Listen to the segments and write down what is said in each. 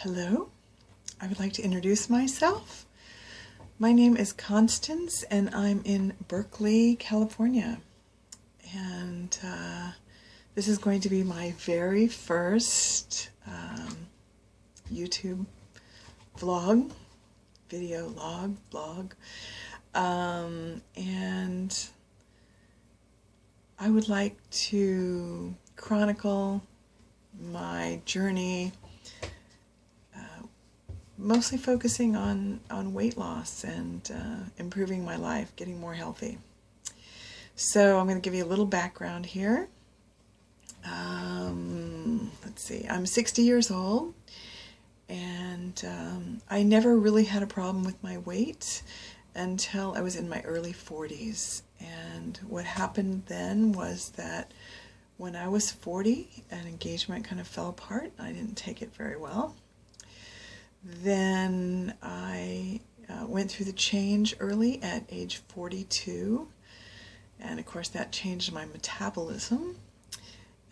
Hello, I would like to introduce myself. My name is Constance and I'm in Berkeley, California. And this is going to be my very first YouTube vlog, video log, blog. And I would like to chronicle my journey, mostly focusing on weight loss and improving my life, getting more healthy. So I'm going to give you a little background here. Let's see, I'm 60 years old, and I never really had a problem with my weight until I was in my early 40s. And what happened then was that when I was 40, an engagement kind of fell apart. I didn't take it very well. Then I went through the change early at age 42, and of course that changed my metabolism.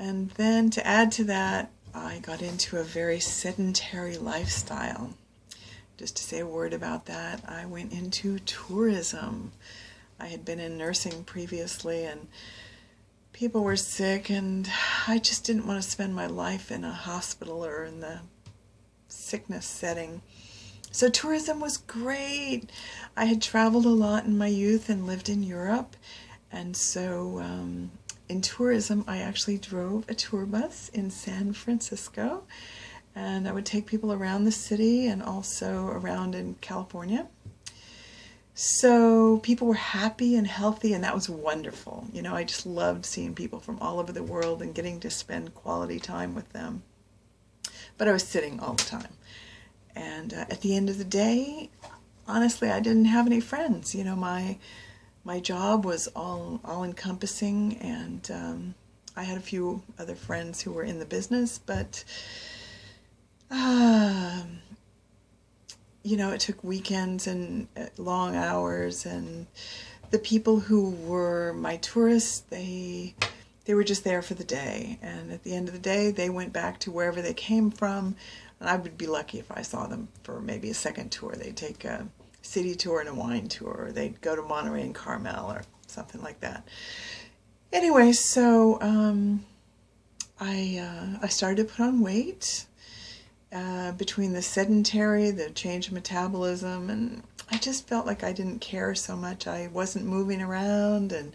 And then to add to that, I got into a very sedentary lifestyle. Just to say a word about that, I went into tourism. I had been in nursing previously, and people were sick, and I just didn't want to spend my life in a hospital or in the sickness setting. So tourism was great. I had traveled a lot in my youth and lived in Europe, and so in tourism I actually drove a tour bus in San Francisco, and I would take people around the city and also around in California. So people were happy and healthy, and that was wonderful. You know, I just loved seeing people from all over the world and getting to spend quality time with them. But I was sitting all the time. And at the end of the day, honestly, I didn't have any friends. You know, my job was all encompassing, and I had a few other friends who were in the business, but you know, it took weekends and long hours, and the people who were my tourists, they were just there for the day, and at the end of the day they went back to wherever they came from, and I would be lucky if I saw them for maybe a second tour. They'd take a city tour and a wine tour, or they'd go to Monterey and Carmel or something like that. Anyway, so I started to put on weight between the sedentary, the change in metabolism, and I just felt like I didn't care so much. I wasn't moving around, and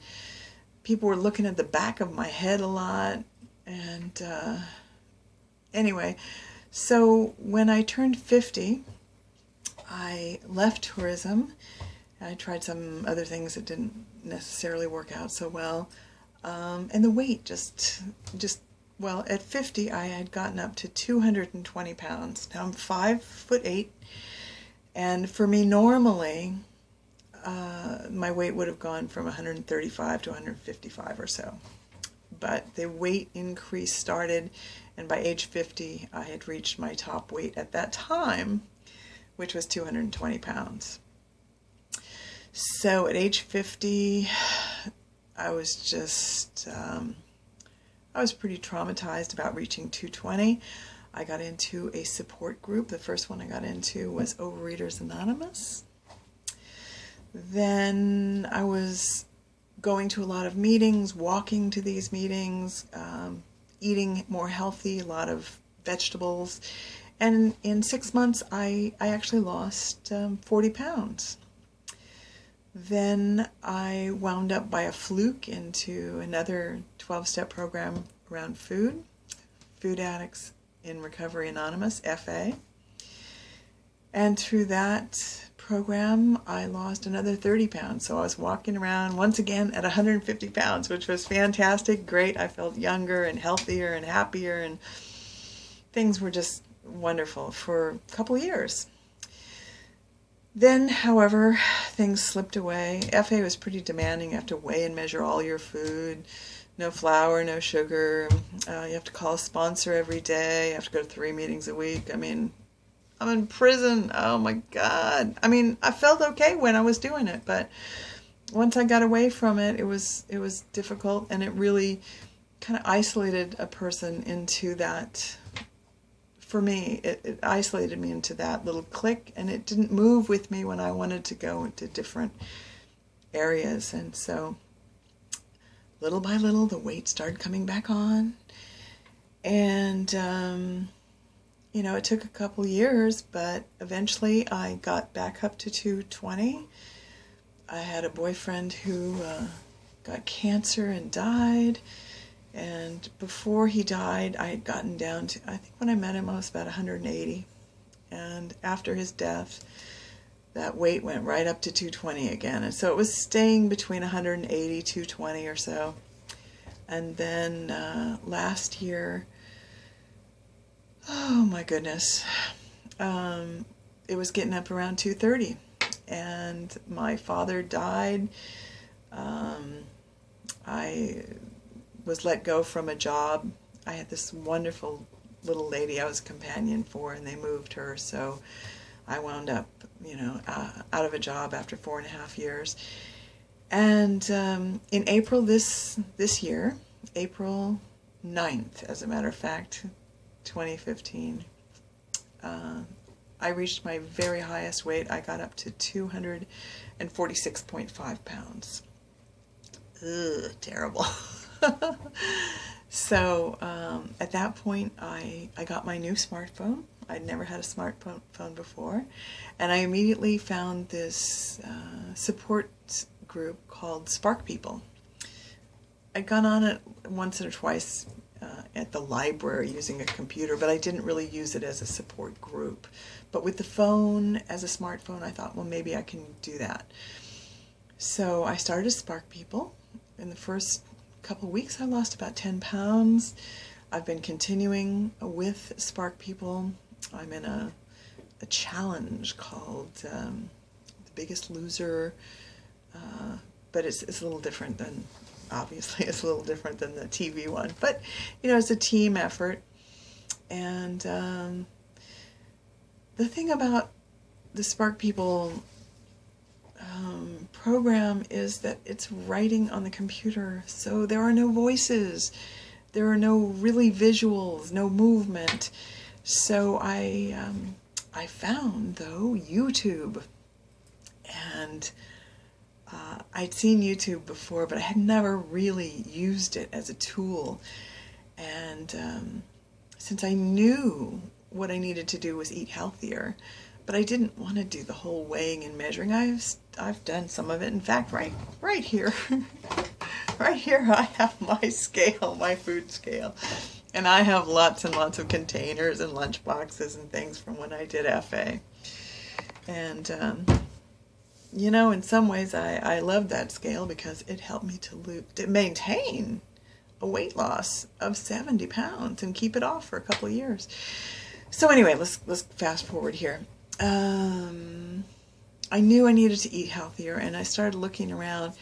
people were looking at the back of my head a lot. And anyway, so when I turned 50, I left tourism. I tried some other things that didn't necessarily work out so well. And the weight just, well, at 50, I had gotten up to 220 pounds. Now I'm 5'8", and for me normally, my weight would have gone from 135 to 155 or so. But the weight increase started, and by age 50, I had reached my top weight at that time, which was 220 pounds. So at age 50, I was just, I was pretty traumatized about reaching 220. I got into a support group. The first one I got into was Overeaters Anonymous. Then I was going to a lot of meetings, walking to these meetings, eating more healthy, a lot of vegetables. And in 6 months, I actually lost 40 pounds. Then I wound up by a fluke into another 12-step program around food, Food Addicts in Recovery Anonymous, FA. And through that program, I lost another 30 pounds. So I was walking around once again at 150 pounds, which was fantastic, great. I felt younger and healthier and happier, and things were just wonderful for a couple years. Then, however, things slipped away. FA was pretty demanding. You have to weigh and measure all your food. No flour, no sugar. You have to call a sponsor every day. You have to go to 3 meetings a week. I mean, I'm in prison. Oh my God. I mean, I felt okay when I was doing it, but once I got away from it, it was difficult, and it really kind of isolated a person into that for me. It isolated me into that little clique, and it didn't move with me when I wanted to go into different areas. And so little by little, the weight started coming back on. And, you know, it took a couple years, but eventually I got back up to 220. I had a boyfriend who got cancer and died. And before he died, I had gotten down to, I think when I met him, I was about 180. And after his death, that weight went right up to 220 again. And so it was staying between 180, 220 or so. And then last year, oh my goodness, it was getting up around 230. And my father died. I was let go from a job. I had this wonderful little lady I was a companion for, and they moved her, so I wound up, you know, out of a job after 4.5 years. And in April this year, April 9th, as a matter of fact, 2015, I reached my very highest weight. I got up to 246.5 pounds. Ugh, terrible. So at that point, I got my new smartphone. I'd never had a smartphone before. And I immediately found this support group called Spark People. I'd gone on it once or twice at the library using a computer, but I didn't really use it as a support group. But with the phone as a smartphone, I thought, well, maybe I can do that. So I started Spark People. In the first couple weeks, I lost about 10 pounds. I've been continuing with Spark People. I'm in a challenge called The Biggest Loser, but it's a little different than, obviously, it's a little different than the TV one. But, you know, it's a team effort. And the thing about the Spark People program is that it's writing on the computer, so there are no voices, there are no really visuals, no movement. So I found, though, YouTube, and I'd seen YouTube before, but I had never really used it as a tool. And since I knew what I needed to do was eat healthier, but I didn't want to do the whole weighing and measuring. I've done some of it. In fact, right here, right here, I have my scale, my food scale, and I have lots and lots of containers and lunch boxes and things from when I did FA. And you know, in some ways, I love that scale because it helped me to maintain a weight loss of 70 pounds and keep it off for a couple of years. So anyway, let's fast forward here. I knew I needed to eat healthier, and I started looking around,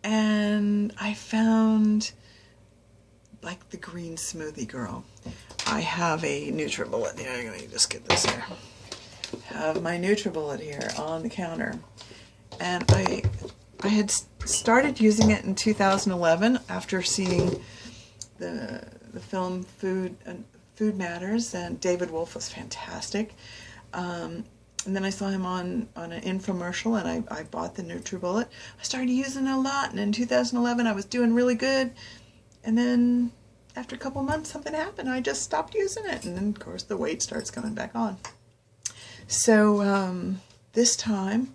and I found, like, the green smoothie girl. I have a Nutra-Bullet here. Let me just get this here. I have my Nutra-Bullet here on the counter, and I had started using it in 2011 after seeing the film Food Matters, and David Wolf was fantastic. And then I saw him on an infomercial, and I bought the Nutra-Bullet. I started using it a lot, and in 2011 I was doing really good. And then after a couple months, something happened. I just stopped using it, and then, of course, the weight starts coming back on. So this time,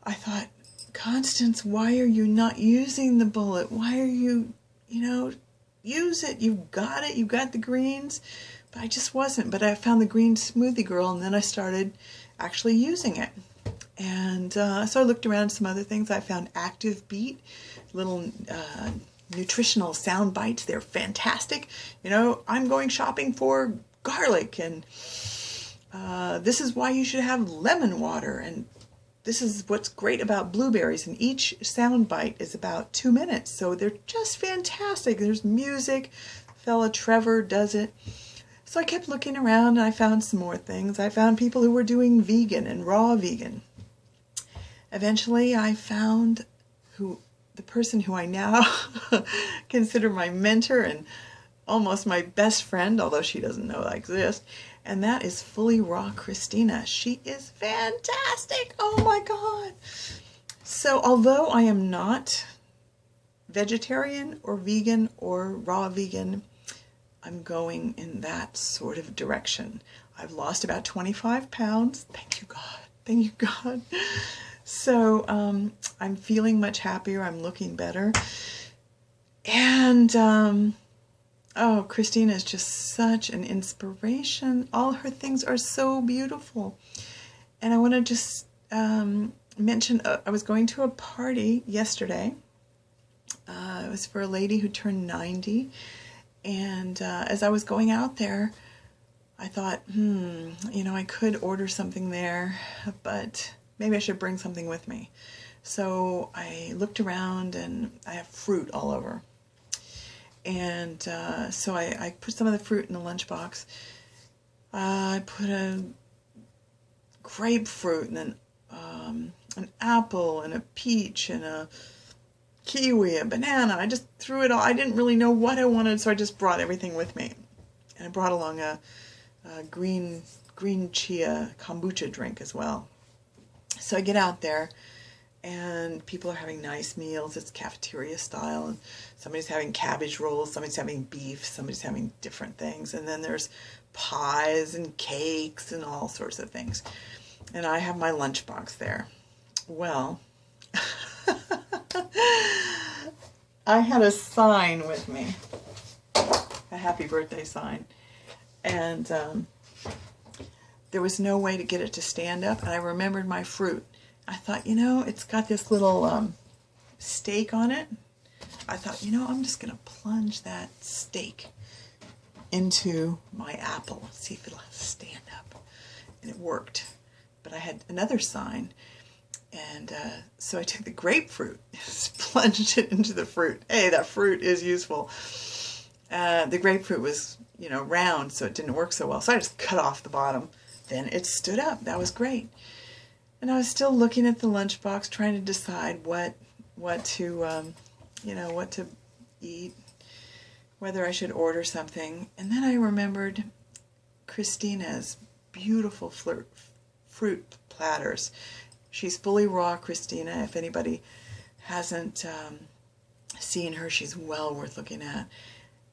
I thought, Constance, why are you not using the bullet? Why are you, use it. You've got it. You've got the greens. But I just wasn't. But I found the green smoothie girl, and then I started actually using it. And so I looked around at some other things. I found Active Beat, little nutritional sound bites. They're fantastic. I'm going shopping for garlic, and this is why you should have lemon water, and this is what's great about blueberries, and each sound bite is about 2 minutes, so they're just fantastic. There's music. Fella Trevor does it. So I kept looking around, and I found some more things. I found people who were doing vegan and raw vegan. Eventually, I found the person who I now consider my mentor and almost my best friend, although she doesn't know I exist, and that is Fully Raw Christina. She is fantastic. Oh my God. So although I am not vegetarian or vegan or raw vegan, I'm going in that sort of direction. I've lost about 25 pounds. Thank you, God. Thank you, God. So I'm feeling much happier. I'm looking better. And oh, Christina is just such an inspiration. All her things are so beautiful. And I want to just mention, I was going to a party yesterday. It was for a lady who turned 90. And as I was going out there, I thought, I could order something there, but maybe I should bring something with me. So I looked around, and I have fruit all over. And so I put some of the fruit in the lunchbox. I put a grapefruit and then an apple and a peach and a kiwi, a banana. I just threw it all. I didn't really know what I wanted, so I just brought everything with me. And I brought along a green chia kombucha drink as well. So I get out there, and people are having nice meals. It's cafeteria style, and somebody's having cabbage rolls, somebody's having beef, somebody's having different things, and then there's pies and cakes and all sorts of things. And I have my lunchbox there. Well, I had a sign with me, a happy birthday sign, and there was no way to get it to stand up, and I remembered my fruit. I thought, it's got this little stake on it. I thought, I'm just going to plunge that stake into my apple, see if it'll stand up. And it worked. But I had another sign, and so I took the grapefruit, plunged it into the fruit. Hey, that fruit is useful. The grapefruit was, round, so it didn't work so well. So I just cut off the bottom. Then it stood up. That was great. And I was still looking at the lunchbox, trying to decide what to eat, whether I should order something. And then I remembered Christina's beautiful fruit platters. She's Fully Raw Christina. If anybody hasn't seen her, she's well worth looking at.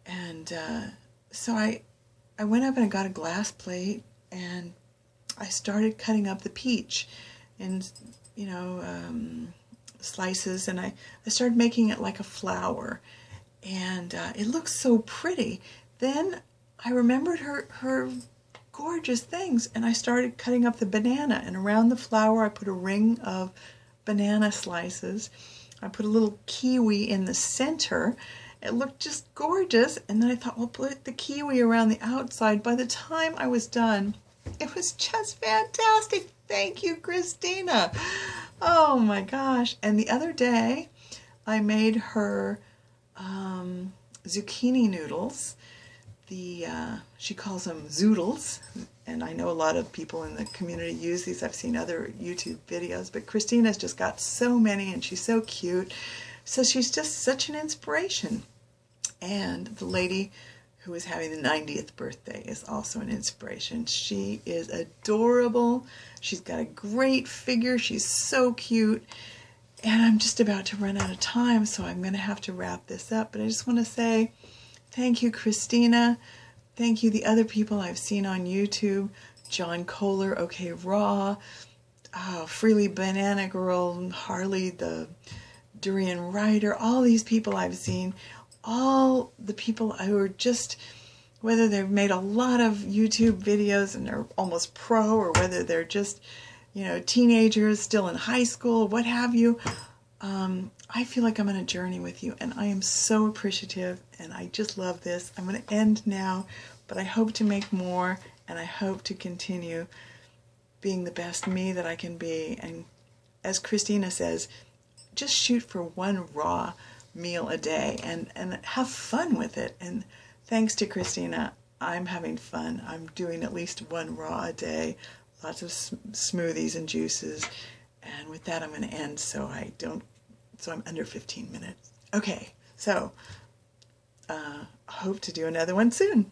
And so I went up and I got a glass plate, and I started cutting up the peach in, slices, and I started making it like a flower, and it looks so pretty. Then I remembered her gorgeous things, and I started cutting up the banana, and around the flower I put a ring of banana slices. I put a little kiwi in the center. It looked just gorgeous, and then I thought, well, put the kiwi around the outside. By the time I was done, it was just fantastic. Thank you, Christina. Oh my gosh. And the other day, I made her zucchini noodles. She calls them zoodles, and I know a lot of people in the community use these. I've seen other YouTube videos, but Christina's just got so many, and she's so cute. So she's just such an inspiration. And the lady who is having the 90th birthday is also an inspiration. She is adorable. She's got a great figure. She's so cute. And I'm just about to run out of time, so I'm going to have to wrap this up. But I just want to say thank you, Christina. Thank you, the other people I've seen on YouTube. John Kohler, OK Raw, Freely Banana Girl, Harley the Durian Rider, all these people I've seen. All the people who are just, whether they've made a lot of YouTube videos and they're almost pro, or whether they're just, teenagers still in high school, what have you, I feel like I'm on a journey with you, and I am so appreciative, and I just love this. I'm going to end now, but I hope to make more, and I hope to continue being the best me that I can be. And as Christina says, just shoot for one raw meal a day and have fun with it. And thanks to Christina, I'm having fun. I'm doing at least one raw a day, lots of smoothies and juices. And with that, I'm going to end so I'm under 15 minutes. Okay, so hope to do another one soon.